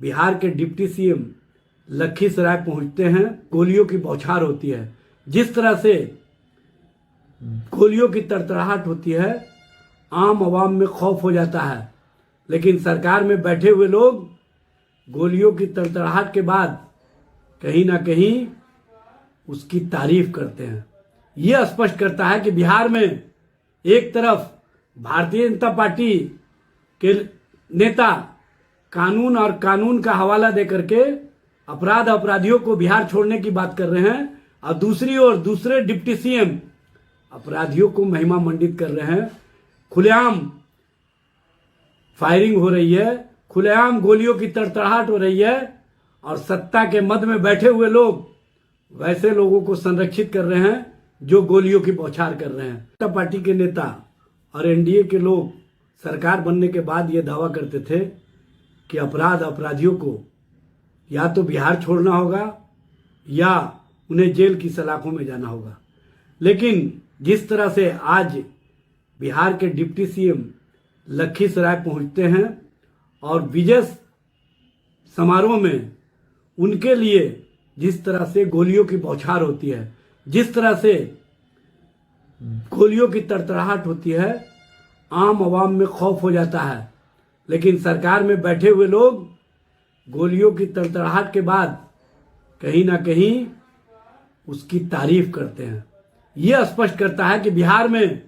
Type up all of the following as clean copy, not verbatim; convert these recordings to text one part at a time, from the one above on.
बिहार के deputy CM Lakhisarai पहुंचते हैं, गोलियों की बौछार होती है। जिस तरह से गोलियों की तड़तड़ाहट होती है, आम आवाम में खौफ हो जाता है। लेकिन सरकार में बैठे हुए लोग गोलियों की तड़तड़ाहट के बाद कहीं ना कहीं उसकी तारीफ करते हैं। यह स्पष्ट करता है कि बिहार में एक तरफ भारतीय जनता पार्टी के नेता कानून और कानून का हवाला देकर के अपराधियों को बिहार छोड़ने की बात कर रहे हैं, और दूसरी ओर दूसरे डिप्टी सीएम अपराधियों को महिमा मंडित कर रहे हैं। खुलेआम फायरिंग हो रही है, खुलेआम गोलियों की तड़तड़ाहट हो रही है, और सत्ता के मद में बैठे हुए लोग वैसे लोगों को संरक्षित कर रहे हैं जो गोलियों की बौछार कर रहे हैं। जनता पार्टी के नेता और एनडीए के लोग सरकार बनने के बाद ये दावा करते थे कि अपराधियों को या तो बिहार छोड़ना होगा या उन्हें जेल की सलाखों में जाना होगा। लेकिन जिस तरह से आज बिहार के डिप्टी सीएम लखीसराय पहुंचते हैं और विजय समारोह में उनके लिए जिस तरह से गोलियों की बौछार होती है, जिस तरह से गोलियों की तड़तड़ाहट होती है, आम आवाम में खौफ हो जाता है। लेकिन सरकार में बैठे हुए लोग गोलियों की तड़तड़ाहट के बाद कहीं ना कहीं उसकी तारीफ करते हैं। यह स्पष्ट करता है कि बिहार में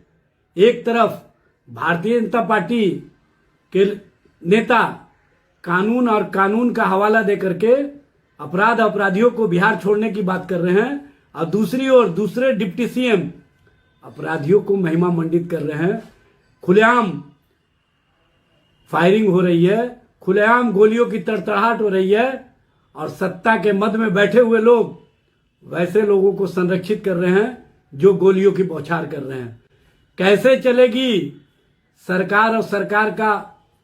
एक तरफ भारतीय जनता पार्टी के नेता कानून और कानून का हवाला देकर के अपराधियों को बिहार छोड़ने की बात कर रहे हैं, और दूसरी ओर दूसरे डिप्टी सीएम अपराधियों को महिमा मंडित कर रहे हैं। खुलेआम फायरिंग हो रही है, खुलेआम गोलियों की तड़तड़ाहट हो रही है, और सत्ता के मद में बैठे हुए लोग वैसे लोगों को संरक्षित कर रहे हैं जो गोलियों की बौछार कर रहे हैं। कैसे चलेगी सरकार और सरकार का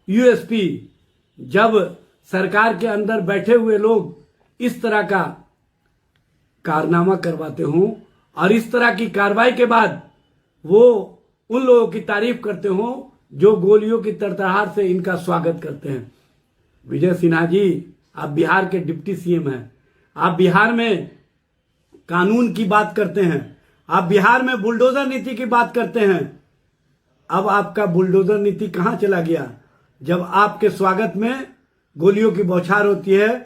यूएसपी जब सरकार के अंदर बैठे हुए लोग इस तरह का कारनामा करवाते हों, और इस तरह की कार्रवाई के बाद वो उन लोगों की तारीफ करते हों जो गोलियों की तड़तड़ाहट से इनका स्वागत करते हैं। विजय सिन्हा जी, आप बिहार के डिप्टी सीएम हैं, आप बिहार में कानून की बात करते हैं, आप बिहार में बुलडोजर नीति की बात करते हैं। अब आपका बुलडोजर नीति कहां चला गया जब आपके स्वागत में गोलियों की बौछार होती है?